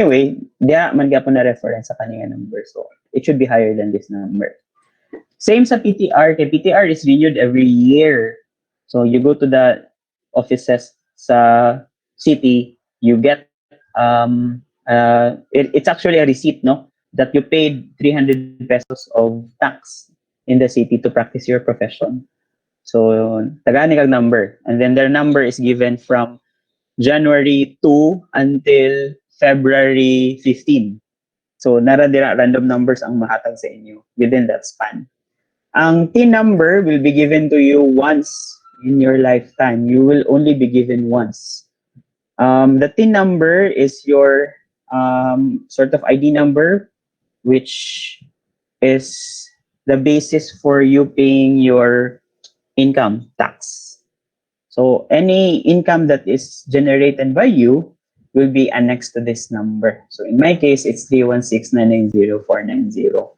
Anyway, diya man gyapon na reference sa kanina number. So, it should be higher than this number. Same sa PTR. Kay PTR is renewed every year. So, you go to the offices sa city, you get, it's actually a receipt, no? That you paid 300 pesos of tax in the city to practice your profession. So, tagani kag number. And then their number is given from January 2 until February 15. So, naradira random numbers ang mahatag sa inyo within that span. Ang TIN number will be given to you once in your lifetime. You will only be given once. The TIN number is your sort of ID number, which is the basis for you paying your income tax. So any income that is generated by you will be annexed to this number. So in my case, it's 316,990,490.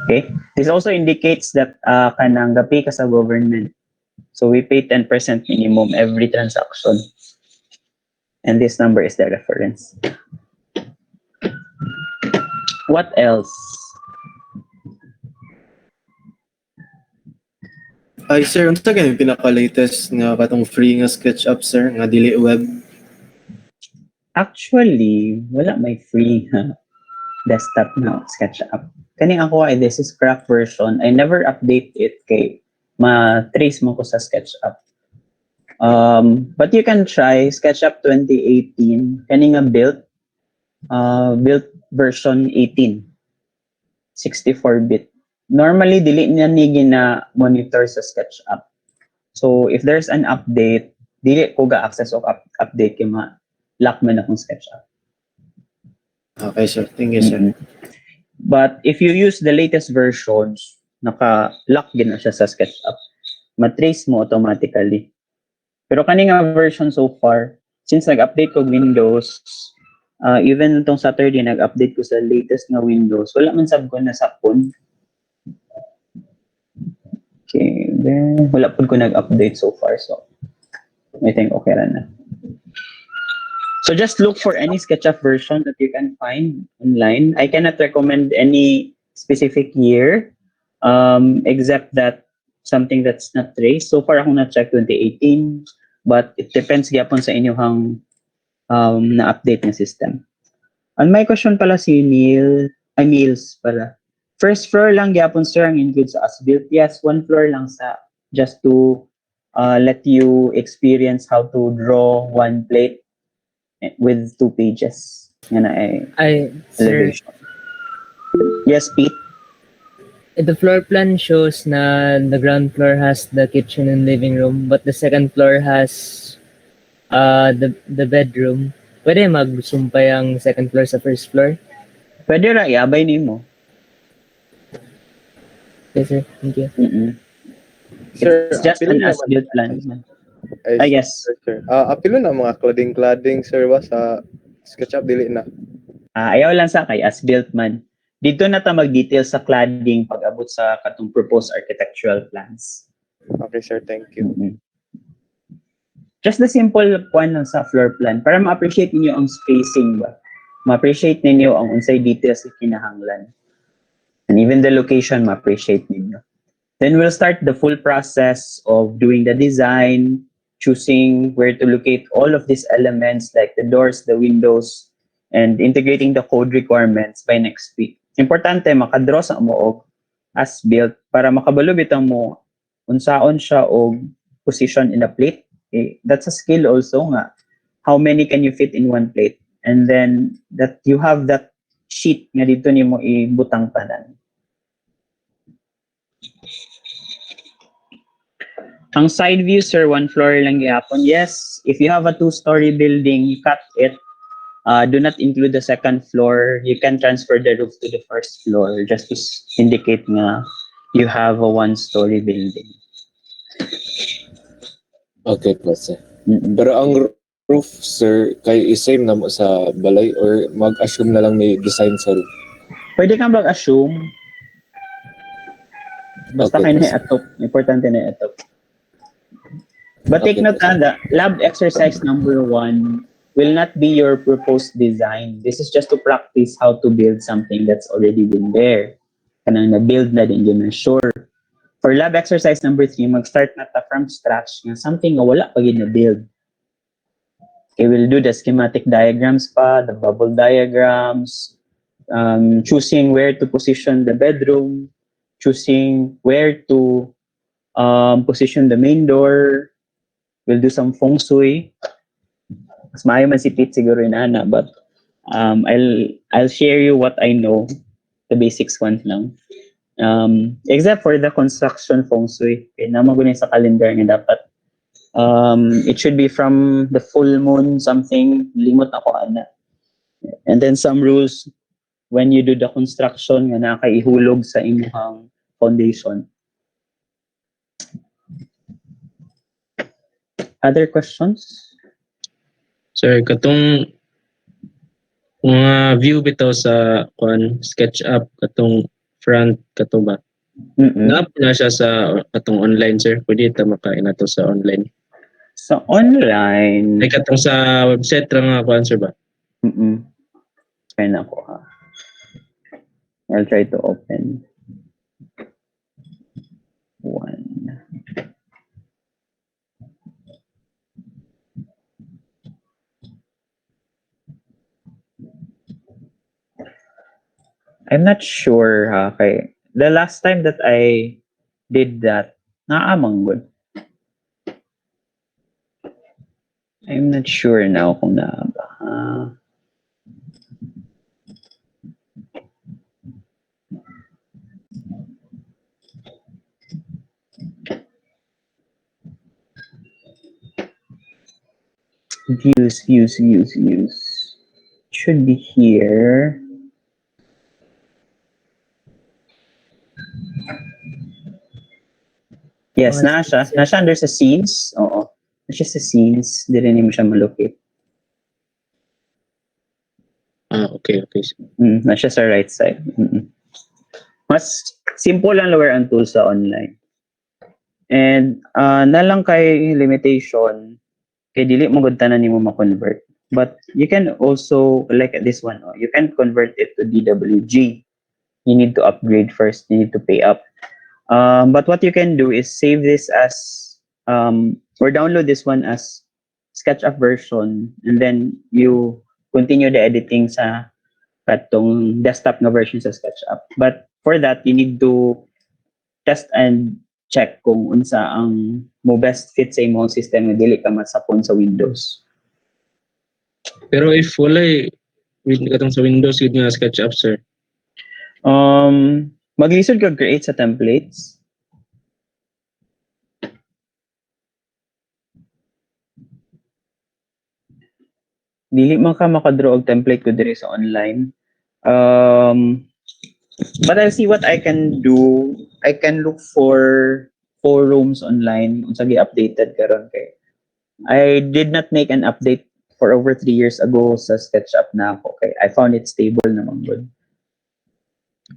Okay. This also indicates that kanang gapay ka sa government. So we pay 10% minimum every transaction. And this number is the reference. What else? Ay, sir, unsa kay pinaka-latest nga katong free nga SketchUp, sir, nga dili web? Actually, wala may free desktop na SketchUp. Kaning ako ay this is craft version. I never update it kay ma-trace mo ko sa SketchUp. But you can try SketchUp 2018. Kaning nga built version 18. 64-bit. Normally, dili niya ni gina-monitor sa SketchUp. So, if there's an update, dili ko ga-access o update kay ma-lock man akong SketchUp. Okay, sir. Thank you, sir. But if you use the latest versions, naka-lock din na siya sa SketchUp. Matrace mo automatically. Pero kaninga version so far, since nag-update ko Windows, even itong Saturday, nag-update ko sa latest na Windows, wala man sab ko na sapon. Okay, then wala po ko nag-update so far, so I think okay na. So just look for any SketchUp version that you can find online. I cannot recommend any specific year, except that something that's not traced. So far, akong na-check 2018, but it depends gyapon sa inyong na-update na system. And my question pala si Niels pala. First floor lang gyapon sir ang include sa as-built. Yes, one floor lang sa just to let you experience how to draw one plate with 2 pages. Yan ay elevation. Sir, yes, Pete. The floor plan shows na the ground floor has the kitchen and living room, but the second floor has the bedroom. Pwede magsumpay ang second floor sa first floor? Pwede ra, iabay nimo. Okay, sir. Thank you. Sir, it's just an as-built plan. Yes. Sir. Apilo na mga cladding, sir, sa SketchUp dili na. Ayaw lang sa kay as-built man. Dito na ta mag-detail sa cladding pag-abot sa katong proposed architectural plans. Okay, sir. Thank you. Just the simple one lang sa floor plan para ma-appreciate ninyo ang spacing ba. Ma-appreciate ninyo ang unsay details na kinahanglan. And even the location, ma-appreciate ninyo. Then we'll start the full process of doing the design, choosing where to locate all of these elements like the doors, the windows, and integrating the code requirements by next week. Importante, makadraw sa mo as built para makabalo bitang mo unsaon siya og position in a plate. That's a skill also nga. How many can you fit in one plate? And then that you have that sheet nga dito nimo ibutang tanan. Ang side view, sir, one floor lang gyapon. Yes, if you have a 2-story building, you cut it. Do not include the second floor. You can transfer the roof to the first floor just to indicate nga you have a 1-story building. Okay po, sir. Pero ang roof, sir, kay isame na mo sa balay or mag-assume na lang may design sa roof? Pwede kang mag-assume. Basta Okay, kayo na-atop. Importante na-atop. But take note, the lab exercise number 1 will not be your proposed design. This is just to practice how to build something that's already been there. Kanang na-build na din yun na sure. For lab exercise number 3, mag-start na ta from scratch nga something nga wala pa yun na-build. Okay, we'll do the schematic diagrams pa, the bubble diagrams, choosing where to position the bedroom, choosing where to position the main door. We'll do some feng shui. Mas maayo man si Pete siguro inana, but I'll share you what I know, the basics ones lang. Except for the construction feng shui. Okay, naman ko sa calendar nga dapat. It should be from the full moon something, limot ako ana. And then some rules when you do the construction nga nakaihulog sa imong foundation. Other questions? Sir, katong mga view bitaw sa SketchUp, katong front kato ba? Naap na siya sa katong online, sir. Pwede ta makain na to sa online. Sa online. Ay katong sa website ra nga sir ba? Kaya na ko ha. I'll try to open one. I'm not sure ha. Kay the last time that I did that, naamang good. I'm not sure now kung naaba. Views. Should be here. Yes, nasa under sa scenes. Oo. Nasa sa scenes. Hindi rin mo siya malocate. Okay. Nasa sa right side. Mas simple lang lower ang tool sa online. And nalang kay limitation, kay dili mo gud tanan nimo ma-convert. But you can also, like this one, you can convert it to DWG. You need to upgrade first. You need to pay up. But what you can do is save this as, or download this one as SketchUp version, and then you continue the editing sa katong desktop na version sa SketchUp. But for that, you need to test and check kung unsa ang mo best fit sa imong system nga dili ka masapon sa Windows. Pero if wala katong sa Windows yun nga SketchUp, sir. Maglisod ka create sa templates. Dili man ka makadraw og template ko diri sa online. But I'll see what I can do. I can look for forums online unsa gi-updated karon kay I did not make an update for over 3 years ago sa SketchUp na ako. Okay, I found it stable naman good.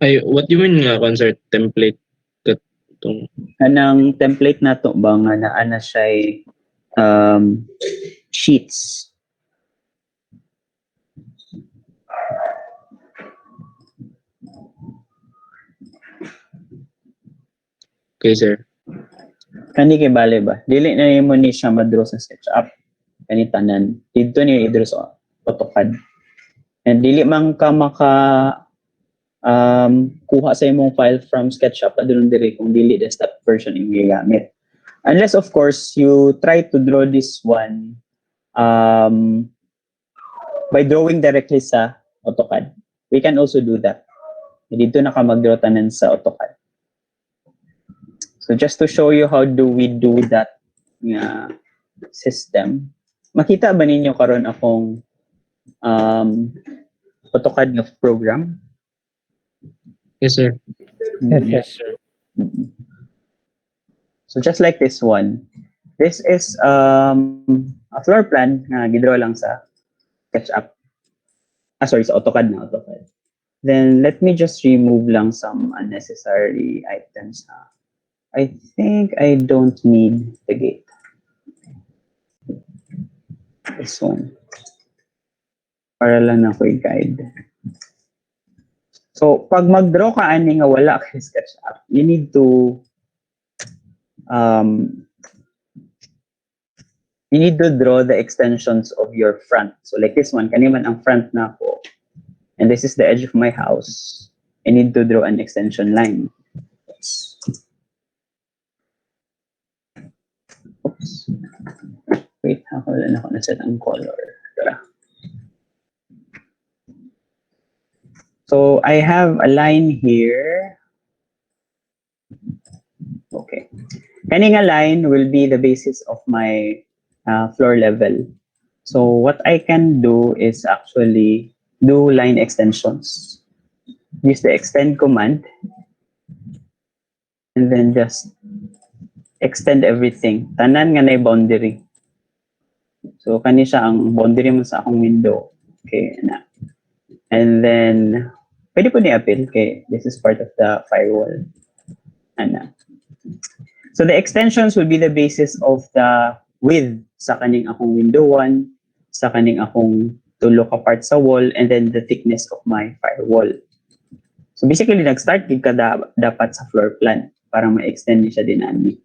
Ay, what do you mean nga sir, template? Katong Anang template na to ba nga naa na siya sheets. okay, sir. Kani kay bale ba? Dili na nimo ni siya ma-draw sa SketchUp. Kani tanan. Dito ni i-draw sa AutoCAD. And dili man ka maka kuha sa imong file from SketchUp adun diri kung dili desktop version imong gigamit. Unless of course you try to draw this one by drawing directly sa AutoCAD. We can also do that. Dito na ka mag-draw tanan sa AutoCAD. So just to show you how do we do that system. Makita ba ninyo karon akong AutoCAD nga program? Yes, sir. Yes, sir. So just like this one. This is a floor plan na gidraw lang sa SketchUp. Sorry, sa AutoCAD na AutoCAD. Then let me just remove lang some unnecessary items. I think I don't need the gate. This one. Para lang na ko i-guide. So, pag mag-draw ka ani nga wala kay SketchUp, you need to draw the extensions of your front. So like this one, kaniman ang front na ako. And this is the edge of my house. I need to draw an extension line. Oops. Wait, wala na ako na-set ang color. Tara. So I have a line here. Okay. Kaning a line will be the basis of my floor level. So what I can do is actually do line extensions. Use the extend command and then just extend everything. Tanan nga na boundary. So kani siya ang boundary mo sa akong window. Okay, na. And then pwede po ni-appeal kay this is part of the firewall. Ana. So the extensions will be the basis of the width sa kaning akong window 1, sa kaning akong tulo ka part sa wall, and then the thickness of my firewall. So basically, nag-start gid ka dapat sa floor plan para ma-extend niya siya dinami.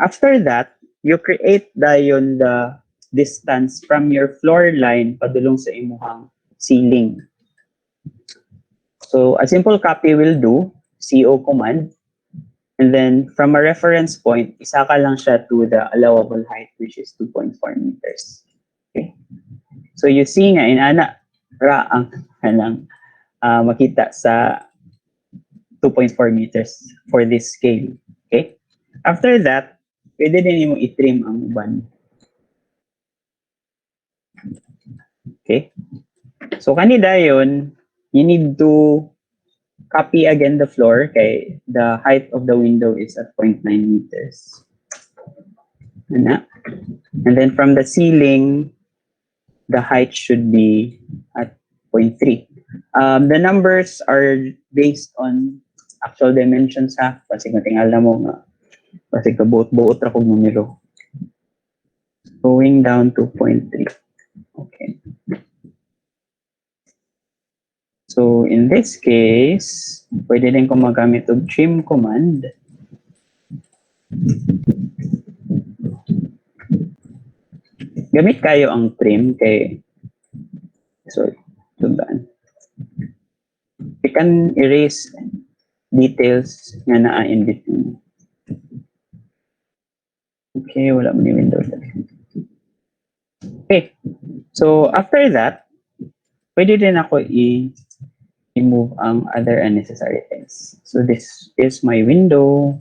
After that, you create dayon the distance from your floor line padulong sa imuhang ceiling. So a simple copy will do, CO command, and then from a reference point, isa ka lang siya to the allowable height, which is 2.4 meters. Okay. So you see nga, inana, ra ang kanang makita sa 2.4 meters for this scale. Okay. After that, pwede din mo i-trim ang uban. Okay. So kanida yon, you need to copy again the floor. Okay, the height of the window is at 0.9 meters. And then from the ceiling, the height should be at 0.3. The numbers are based on actual dimensions ha. Kasi kung tingala mo nga, kasi kabuot-buot ra kong numero. Going down to 0.3. Okay. So in this case, pwede din ko magamit ng trim command. Gamit kayo ang trim kay, sorry, tundaan. You can erase details nga naa in between. Okay, wala mo ni window. Okay, so after that, pwede din ako i-remove ang other unnecessary things. So this is my window.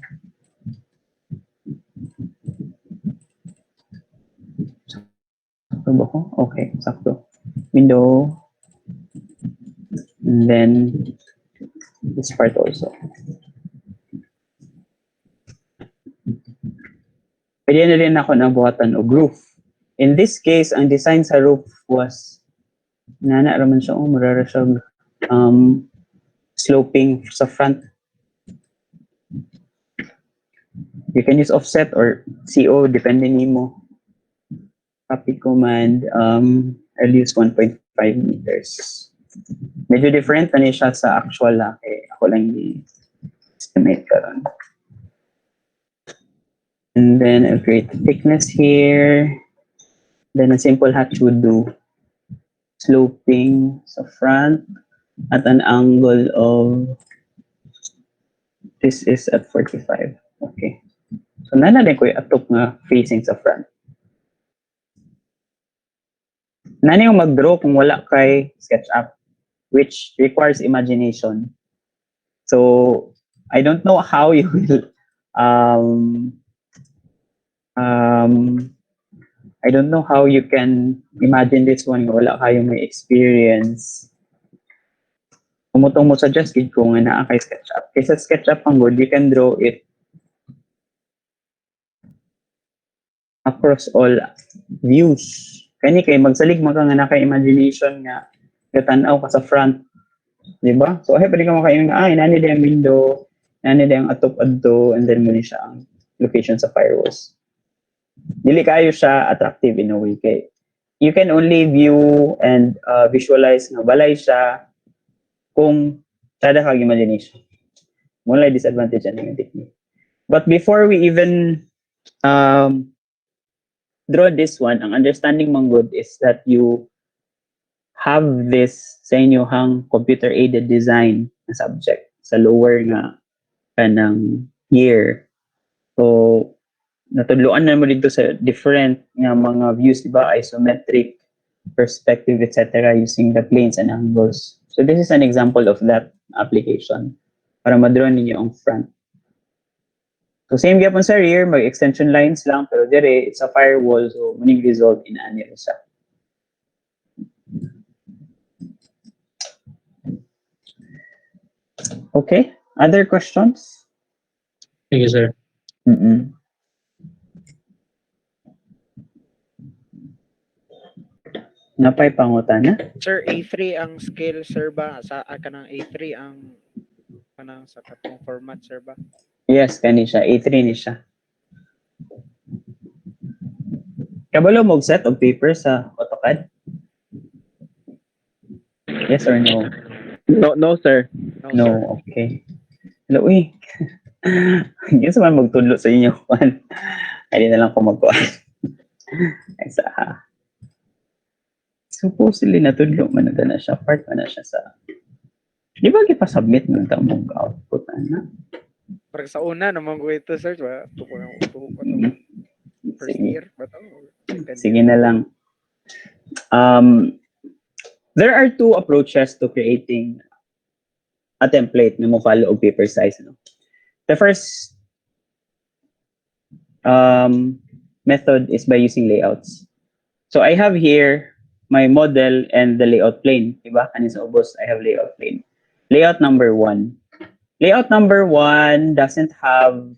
Sakto ba ko? Okay, sakto. Window. And then this part also. Pwede na rin ako nabuhatan o roof. In this case, ang design sa roof was nana raman siya, marara siya sloping sa front. You can use offset or CO, depending nimo. Copy command, I'll use 1.5 meters. Medyo different na siya sa actual laki. Ako lang i-estimate karon. And then I'll create thickness here. Then a simple hatch would do sloping sa front at an angle of, this is at 45. Okay. So nanalin ko yung atop nga facing sa front. Nani yung mag-draw kung wala kay SketchUp, which requires imagination. So I don't know how you will I don't know how you can imagine this one wala kayong may experience. Umutong mo suggest gid ko nga naa kay SketchUp. Kaysa SketchUp ang good, you can draw it across all views. Kani kay magsalig man ka nga na kay imagination nga gatanaw ka sa front. Di ba? So ay pwede ka makaingon nga nani ang window, nani ang atop adto, and then muna siya ang location sa firewalls. Dili kayo siya attractive in a way kay you can only view and visualize nga balay siya kung tada kag imagination. Mula disadvantage ang technique. But before we even draw this one, ang understanding mong good is that you have this sa inyohang computer-aided design na subject sa lower nga kanang year. So, natudloan na mo dito sa different nga mga views, diba? Isometric, perspective, etc. using the planes and angles. So, this is an example of that application para ma-draw ninyo ang front. So, same gyapon sa rear, mag-extension lines lang, pero dire, it's a firewall, so muning result in ani siya. Okay, other questions? Thank you, sir. Napay pangutana? Sir, A3 ang scale, sir ba? Sa kanang A3 ang kanang sa katong format, sir ba? Yes, kani siya. A3 ni siya. Kabalo mo set of paper sa AutoCAD? Yes or no? No, sir. No, sir. No, okay. Hello, uy. Yes man magtudlo sa inyo. Ay, na lang ko magkuhan. Sa supposedly natudlo man na siya. Part man na siya sa... Di ba kita-submit ng tamong output? Ano? Para sa una naman ko ito, sir, ba? First Sige. year ba to? Sige na lang. There are two approaches to creating a template na mo follow og paper size. No? The first method is by using layouts. So I have here my model and the layout plane. Diba? Kanin sa ubos, I have layout plane. Layout number 1. Layout number 1 doesn't have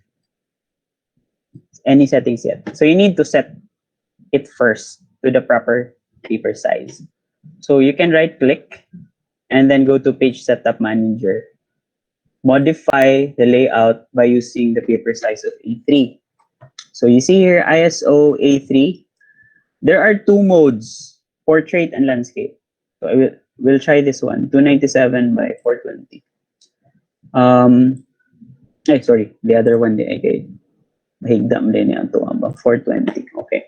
any settings yet. So you need to set it first to the proper paper size. So you can right click and then go to page setup manager. Modify the layout by using the paper size of A3. So you see here ISO A3. There are two modes, portrait and landscape. So we'll try this one, 297 by 420. Sorry, the other one di ay mahigdam din yan to ba 420. Okay.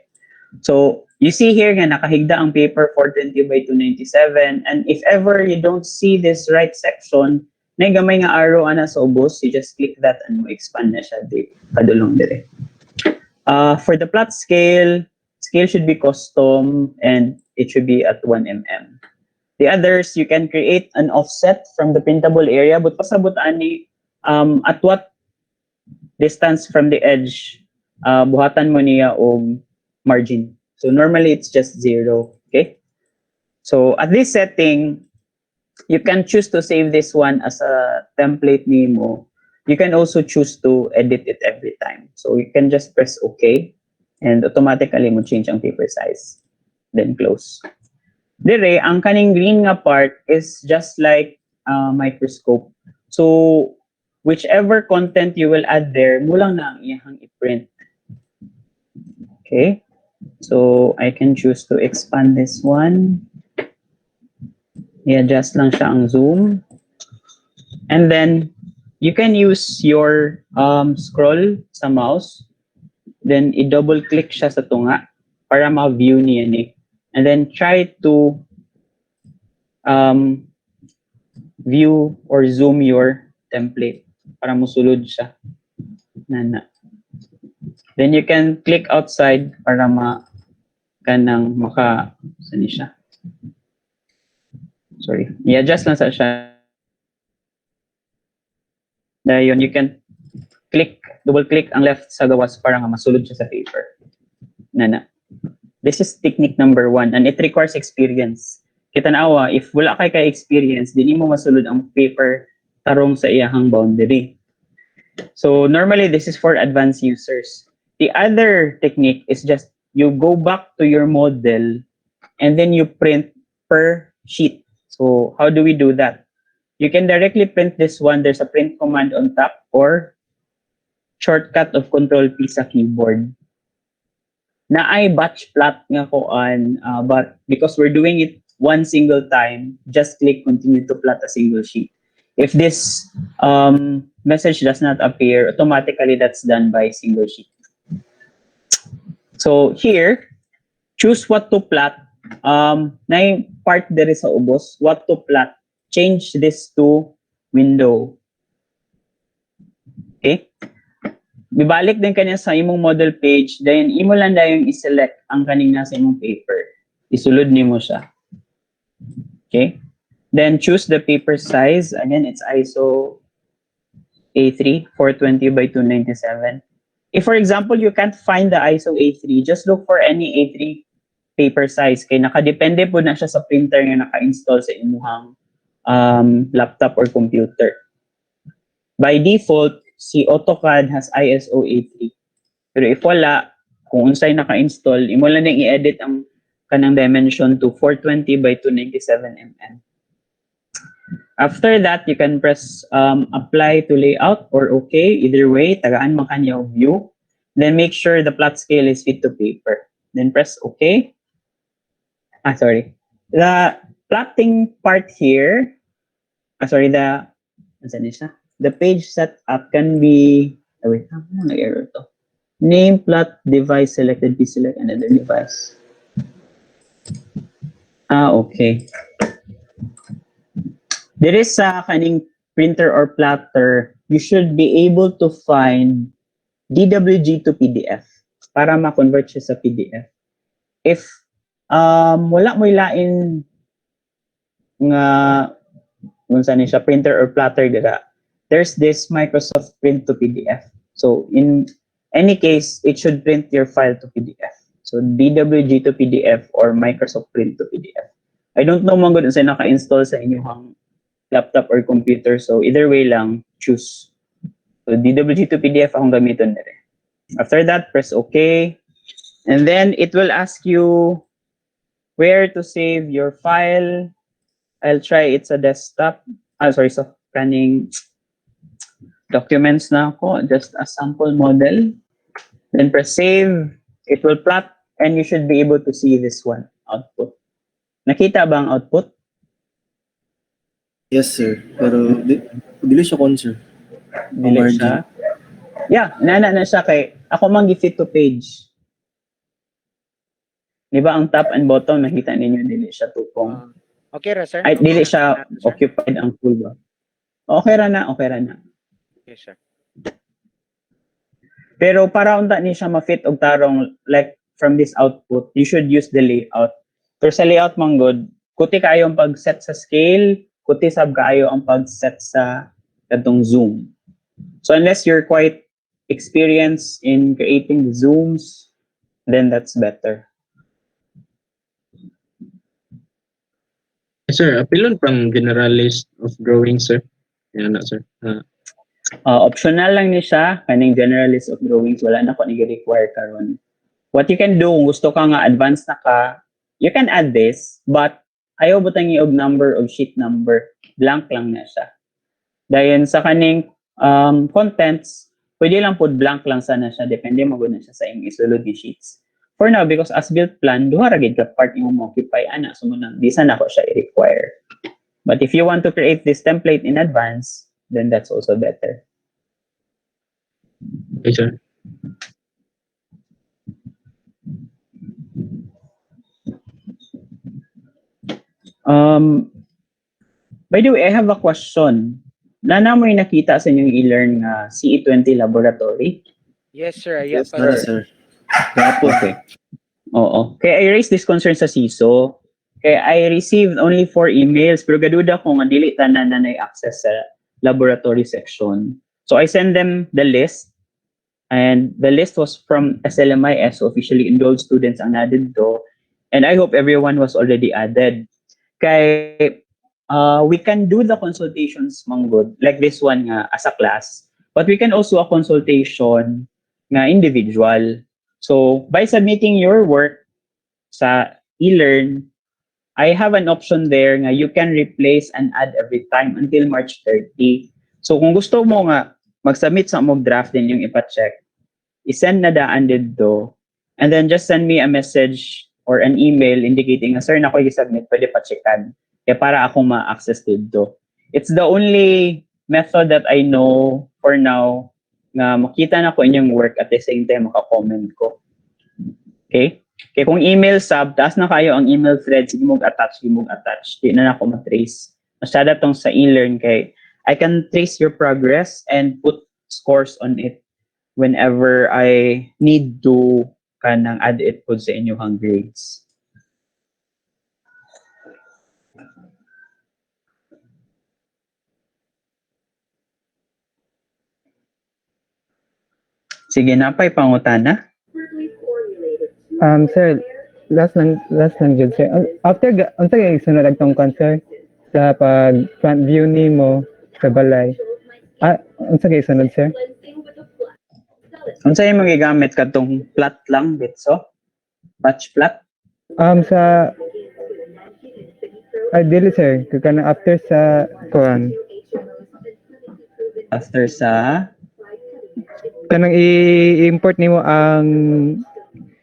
So you see here nga nakahigda ang paper 420 by 297, and if ever you don't see this right section, na gamay nga arrow ana sa ubos, you just click that and mo expand na siya di padulong dire. For the plot scale should be custom and it should be at 1 mm. The others, you can create an offset from the printable area, but pasabot ani at what distance from the edge buhatan mo niya og margin. So normally it's just 0, okay? So at this setting, you can choose to save this one as a template nimo. You can also choose to edit it every time. So you can just press OK and automatically mo change ang paper size. Then close. Dire, ang kaning green nga part is just like microscope. So whichever content you will add there, mulang na ang iyang i-print. Okay? So I can choose to expand this one. I-adjust lang siya ang zoom. And then you can use your scroll sa mouse. Then i-double click siya sa tunga para ma-view niya ni. And then try to view or zoom your template para musulod siya. Nana. Then you can click outside para kanang saan siya. Sorry. I-adjust lang sa siya. Dayon, you can double click ang left sa gawas para nga masulod siya sa paper. Nana. This is technique number 1 and it requires experience. Kita naawa, if wala kay experience, di mo masulod ang paper tarong sa iyahang boundary. So normally this is for advanced users. The other technique is just you go back to your model and then you print per sheet. So how do we do that? You can directly print this one. There's a print command on top or shortcut of Control P sa keyboard. na ay batch plot nga koan, but because we're doing it one single time, just click continue to plot a single sheet. If this message does not appear, automatically that's done by single sheet. So here, choose what to plot. Na yung part there sa ubos, what to plot. Change this to window. Okay? Bibalik din kanya sa imong model page, then imo lang dayon i-select ang kaning nasa imong paper. Isulod nimo siya. Okay? Then choose the paper size. Again, it's ISO A3 420 by 297. If, for example, you can't find the ISO A3, just look for any A3 paper size. Kaya nakadepende po na siya sa printer nga naka-install sa imuhang laptop or computer. By default, si AutoCAD has ISO A3. Pero if wala, kung unsay naka-install, imo lang din i-edit ang kanang dimension to 420 by 297 mm. After that, you can press apply to layout or okay. Either way, tagaan mo kanya view. Then make sure the plot scale is fit to paper. Then press okay. Sorry. The plotting part here, the page setup can be, wait, nag-error to. Name, plot, device selected, please select another device. Okay. There is sa kaning printer or plotter, you should be able to find DWG to PDF para ma-convert siya sa PDF. If wala mo ilain nga unsa ni siya printer or plotter dira, there's this Microsoft Print to PDF. So in any case, it should print your file to PDF. So DWG to PDF or Microsoft Print to PDF. I don't know man gud unsa naka-install sa inyong laptop or computer. So either way lang, choose. So DWG to PDF akong gamiton nire. After that, press OK. And then it will ask you where to save your file. I'll try it's a desktop. So scanning documents na ako, just a sample model. Then press save. It will plot and you should be able to see this one, output. Nakita ba ang output? Yes, sir. Pero dili siya kon, sir. Dili siya. Yeah, nana na siya kay ako man gi-fit to page. Di ba ang top and bottom nakita ninyo dili siya tupong. Okay ra, sir? Ay, Okay dili na, siya sir? occupied ang full ba. Okay ra na. Okay, sir. Pero para unta ni siya ma-fit og tarong like from this output, you should use the layout. Pero sa layout man good, kuti kayo ang pag-set sa scale, kuti sab kaayo ang pag-set sa katong zoom. So unless you're quite experienced in creating the zooms, then that's better. Sir, apilon pang generalist of drawing, sir. Yan na, sir. Optional lang ni siya, kaning generalist of drawings, wala na ko nag-require karon. What you can do, kung gusto ka nga advanced na ka, you can add this, but ayaw butang i-og number of sheet number, blank lang na siya. Dahil sa kaning contents, pwede lang po blank lang sana siya, depende maguna siya sa inyong isulod ni sheets. For now, because as built plan, duha ra gid ka part yung mo-occupy, ana, so muna, di sana ko siya i-require. But if you want to create this template in advance, then that's also better. Okay, sir. By the way, I have a question. Nana mo yung nakita sa inyong e-learn nga CE20 laboratory? Yes, sir. Yes, Yeah, sir. Okay. Oo. Kaya I raised this concern sa CISO. Kaya I received only 4 emails, pero gaduda ko nga dili tanan na access sa laboratory section. So I sent them the list, and the list was from SLMIS, so officially enrolled students ang added to, and I hope everyone was already added. Kaya we can do the consultations manggod, like this one nga as a class, but we can also a consultation nga individual. So by submitting your work sa e-learn, I have an option there nga you can replace and add every time until March 30. So kung gusto mo nga mag-submit sa mong draft din yung ipa-check, isend na daan dito, And then just send me a message or an email indicating na, sir, na ko i-submit, pwede pa checkan. Kaya para ako ma-access dito. It's the only method that I know for now na makita na ko inyong work at the same time maka-comment ko. Okay? Kaya kung email sub, taas na kayo ang email thread, sige mong attach. Di na ako matrace. Masyada tong sa e-learn kay I can trace your progress and put scores on it whenever I need to kanang add it po sa inyong grades. Sige na, pa'y pangutana. Sir, last lang jud sir. After unsa kay sunod agtong concert sa pag front view nimo sa balay. Unsa kay sunod sir? Unsa imong gigamit kadtong plot lang bitso? Batch plot? Sa dili sir, kana after sa kuan. After sa Kanang i-import nimo ang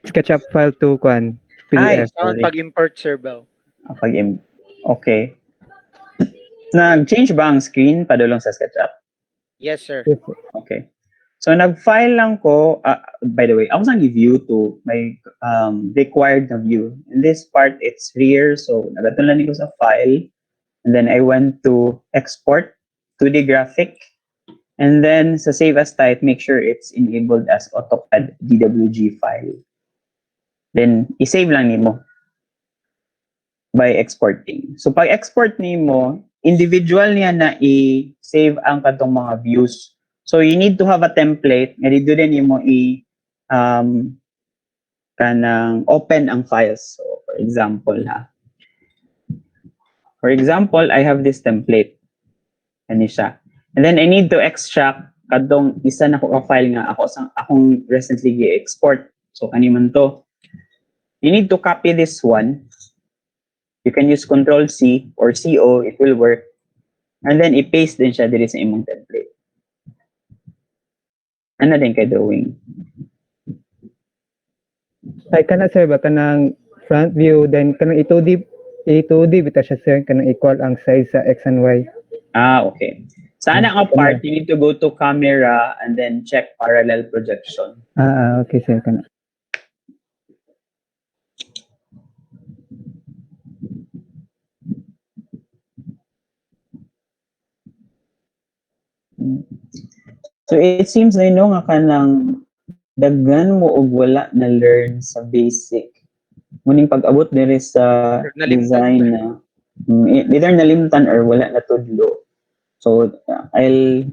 SketchUp file to kuan. Ay, PDF. Saan pag-import, Sir Bel? Okay. Nag-change ba ang screen padulong sa SketchUp? Yes, sir. Okay. So nag-file lang ko, by the way, ako sang i-view to my required na view. In this part, it's rear, so nagatulan ko sa file. And then I went to export 2D graphic. And then sa save as type, make sure it's enabled as AutoCAD DWG file. Then i-save lang nimo by exporting. So pag export nimo, individual niya na i-save ang katong mga views. So you need to have a template nga dito din nimo kanang open ang files. So for example I have this template. Ani siya. And then I need to extract kadtong isa na ko ka file nga akong recently gi-export. So kani man to. You need to copy this one. You can use Control C or CO, it will work. And then i-paste din siya diri sa imong template. Ano din kay drawing? Ay kana sir ba kanang front view then kanang i2D bitaw siya sir kanang equal ang size sa x and y. Okay. Sana ang part, you need to go to camera and then check parallel projection. Okay sir kana. So it seems na nga kanang daghan mo og wala na learn sa basic. Muning pag-abot diri sa design na either nalimtan or wala na tudlo. So I'll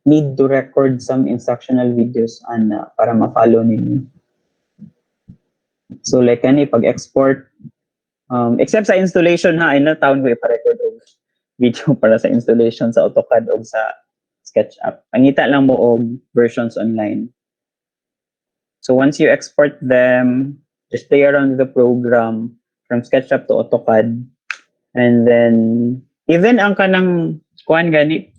need to record some instructional videos para ma-follow ninyo. So like kani pag-export except sa installation ay na-town ko ipa-record og video para sa installation sa AutoCAD o sa SketchUp. Pangita lang mo og versions online. So once you export them, just play around with the program from SketchUp to AutoCAD. And then even ang kanang kuan gani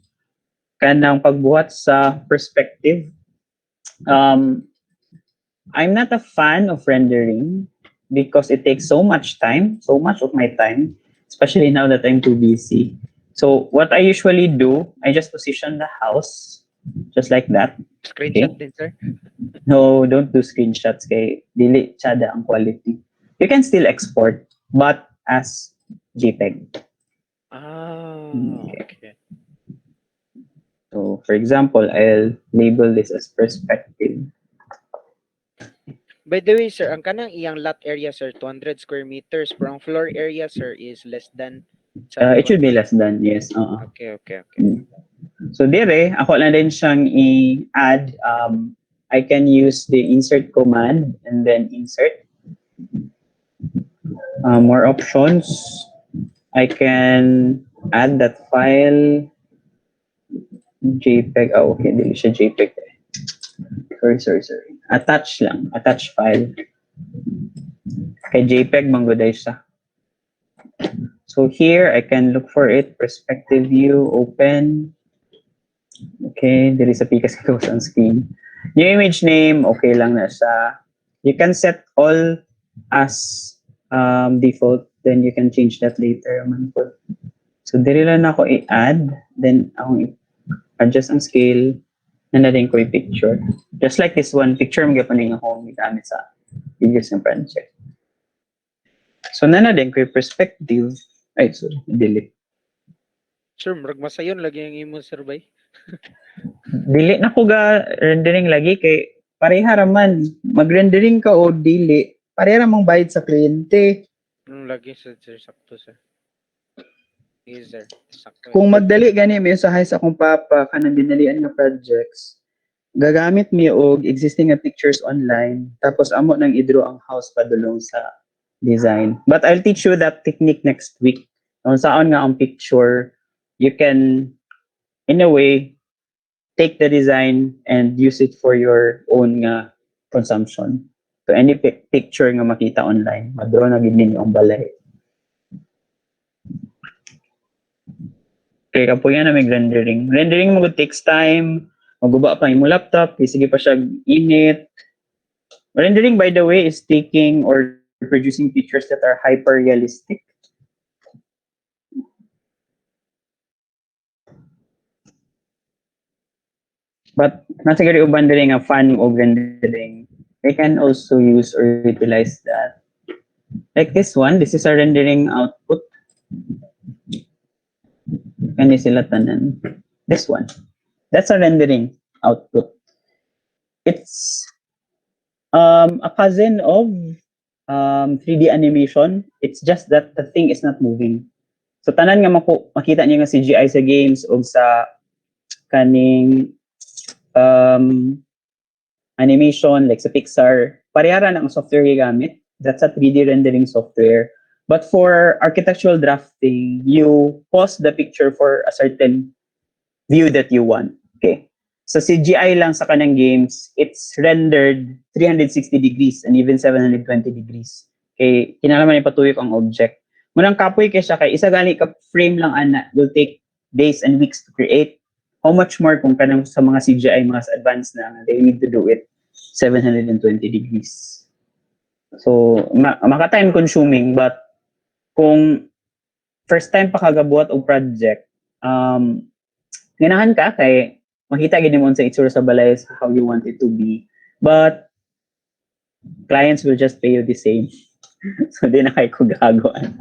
kanang pagbuhat sa perspective. I'm not a fan of rendering because it takes so much of my time, especially now that I'm too busy. So what I usually do, I just position the house just like that. Screenshot din, sir? No, don't do screenshots kay dili tsada ang quality. You can still export, but as JPEG. Okay. So for example, I'll label this as perspective. By the way, sir, ang kanang iyang lot area, sir, 200 square meters. Pero ang floor area, sir, is less than... It should be less than, yes. Okay. So dire, ako lang din siyang i-add. I can use the insert command and then insert. More options. I can add that file. JPEG. Okay, dili siya JPEG. Sorry. Attach file. Kay JPEG manggoday siya. So here I can look for it. Perspective view, open. Okay, diri sa pikas ko sa screen. New image name, okay lang na siya. You can set all as default, then you can change that later man po. So dili lang ako i-add, then akong adjust ang scale, na rin ko i-picture. Just like this one, picture mo gapanin ako gamit sa videos ng project. So na din ko yung perspective. Ay, sorry, delete. Sir, murag masayon lagi ang imo sir bay. Delete na ko ga rendering lagi kay pareha raman. Mag-rendering ka o delete, pareha ramang bayad sa kliyente. Lagi sir sakto sir. Yes sir, sakto. Kung magdali gani may usahay sa akong papa kanang dinalian nga projects, gagamit mi og existing nga pictures online tapos amo nang i-draw ang house padulong sa design. But I'll teach you that technique next week. Kung saan nga ang picture, you can in a way take the design and use it for your own nga consumption. So any picture nga makita online, madraw na gid ninyo ang balay. Okay, kapo yan na may rendering. Rendering mo takes time, maguba pa yung laptop, sige pa siya init. Rendering, by the way, is taking or producing pictures that are hyper-realistic. But nasa gari uban diri nga fan of rendering, they can also use or utilize that. Like this one, this is a rendering output. Kani sila tanan. This one. That's a rendering output. It's a cousin of 3D animation. It's just that the thing is not moving. So tanan nga makita niyo nga CGI sa games o sa kaning animation like sa Pixar, parehara na ang software gamit. That's a 3D rendering software. But for architectural drafting, you pause the picture for a certain view that you want. Okay. Sa CGI lang sa kanang games, it's rendered 360 degrees and even 720 degrees. Okay, kinalaman ipatuyok ang object. Munang kapoy kay siya kay isa gani ka frame lang ana will take days and weeks to create. How much more kung kanang sa mga CGI mas advanced na they need to do it 720 degrees. So maka time consuming, but kung first time pa kagabuhat og project, ganahan ka kay makita gid mo sa itsura sa balay how you want it to be, but clients will just pay you the same. So di na kay ko gagawan.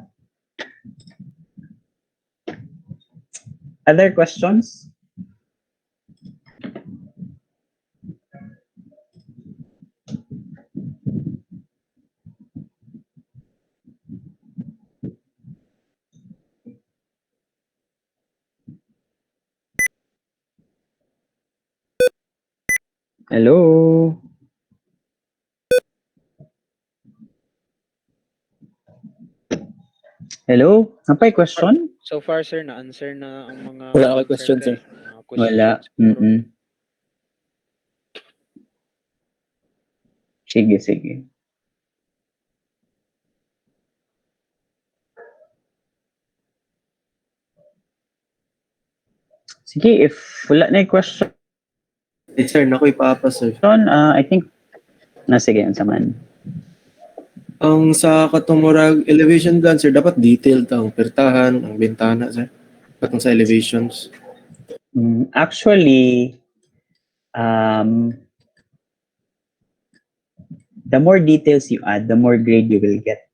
Other questions? Hello? Hello? Napay question? So far sir na answer na ang mga Wala ako question, sir. Wala. Sige. Sige, if wala na yung question, Sir, nakoy papa, sir. I think, sige, ang saman. Ang sa katong elevation plan, sir, dapat detailed ang pertahan, ang bintana, sir. Katong sa elevations. Actually, the more details you add, the more grade you will get.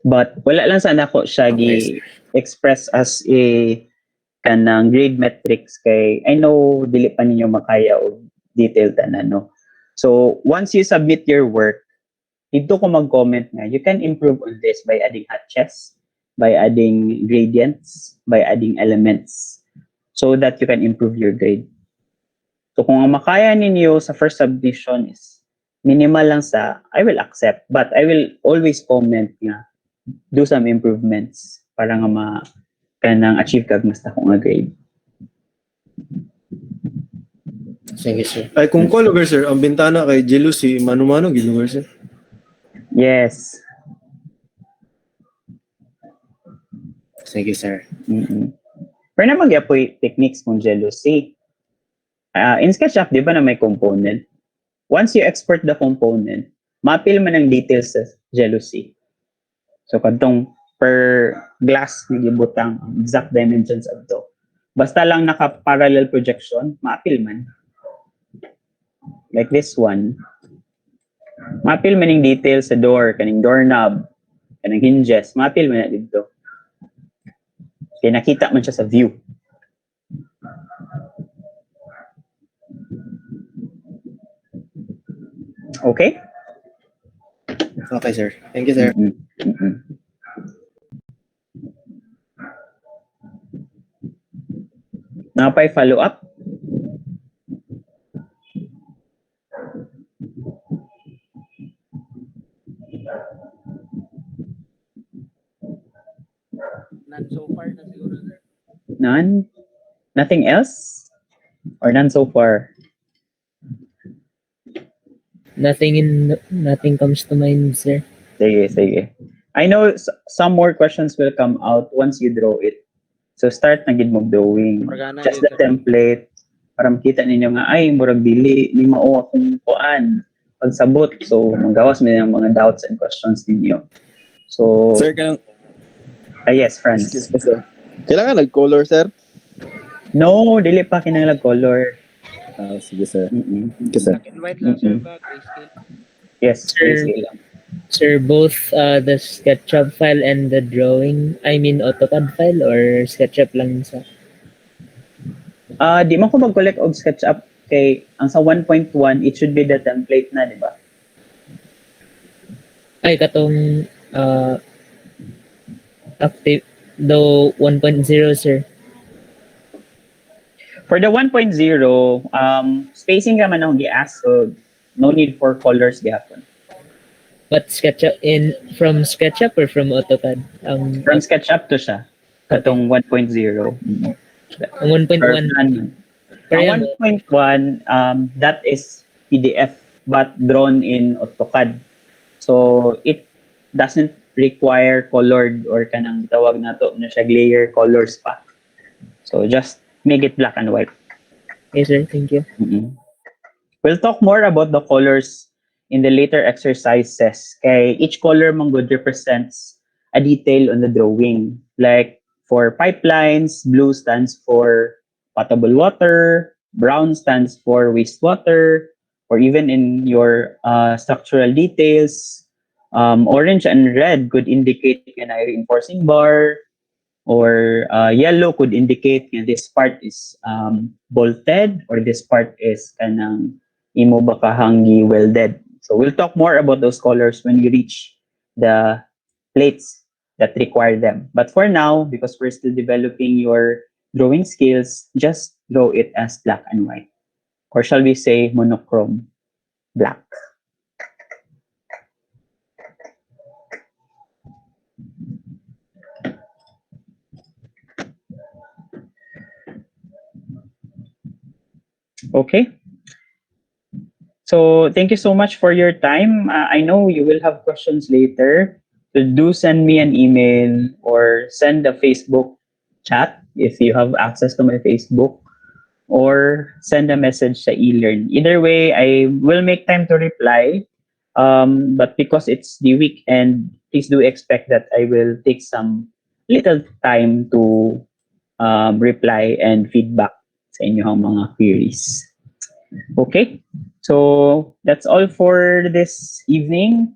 But wala lang sana ko siya express as a kanang grade metrics kay I know dili pa ninyo makaya og detailed tanan no. So once you submit your work, dito ko mag-comment na you can improve on this by adding hatches, by adding gradients, by adding elements so that you can improve your grade. So kung ang makaya ninyo sa first submission is minimal lang sa, I will accept, but I will always comment nga do some improvements para nga kanang achieve kag mas dako nga grade. Sige, sir. Ay, kung call over, sir, ang bintana kay jealousy, mano-mano, ginuwer, sir. Yes. Sige, sir. Pero naman gaya po techniques kung jealousy. In SketchUp, di ba na may component? Once you export the component, mapil man ang details sa jealousy. So, kadtong per glass na gibutang ang exact dimensions of to. Basta lang naka-parallel projection, mapil man. Like this one. Mapil man yung details sa door, kaning doorknob, kanang hinges, mapil man na dito. Kaya nakita man siya sa view. Okay? Okay, sir. Thank you, sir. Napay follow up? None so far na siguro, sir. None? Nothing else? Or none so far? Nothing comes to mind, sir. Sige. I know some more questions will come out once you draw it. So start na gid mo drawing. Organa Just yun, the sir. template para makita ninyo nga ay murag dili ni mao akong kuan pagsabot. So magawas mo ng mga doubts and questions ninyo. So Sir, kailangan, yes, Franz. excuse me, sir. Kailangan nag-color, sir? No, dili pa kinahanglan color. Sige, sir. Okay, sir. Black and white lang, sir, ba? Grayscale. Yes, Sir. grayscale lang. Sir, both the SketchUp file and the drawing, I mean AutoCAD file or SketchUp lang sa? Di man ko mag-collect og SketchUp kay ang sa 1.1 it should be the template na, di ba? Ay, katong active, the 1.0, sir. For the 1.0, spacing ka man ang gi-ask, so no need for colors gihapon. But SketchUp from SketchUp or from AutoCAD? From SketchUp to siya, katong 1.0. Ang 1.1. Ang Parehas. 1.1, that is PDF but drawn in AutoCAD. So it doesn't require colored or kanang tawag nato na siya layer colors pa. So just make it black and white. Okay, sir. Thank you. We'll talk more about the colors in the later exercises. Kay each color manggod represents a detail on the drawing. Like for pipelines, blue stands for potable water, brown stands for wastewater, or even in your structural details, orange and red could indicate a reinforcing bar, or yellow could indicate this part is bolted or this part is kanang imo baka hangi welded. So we'll talk more about those colors when we reach the plates that require them. But for now, because we're still developing your drawing skills, just draw it as black and white. Or shall we say monochrome black. Okay. So thank you so much for your time. I know you will have questions later. So do send me an email or send a Facebook chat if you have access to my Facebook, or send a message sa eLearn. Either way, I will make time to reply. But because it's the weekend, please do expect that I will take some little time to reply and feedback sa inyong mga queries. Okay, so that's all for this evening.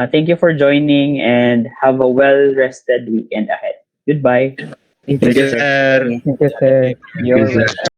Thank you for joining and have a well-rested weekend ahead. Goodbye. Thank you, sir. sir. Thank you, sir. You're welcome.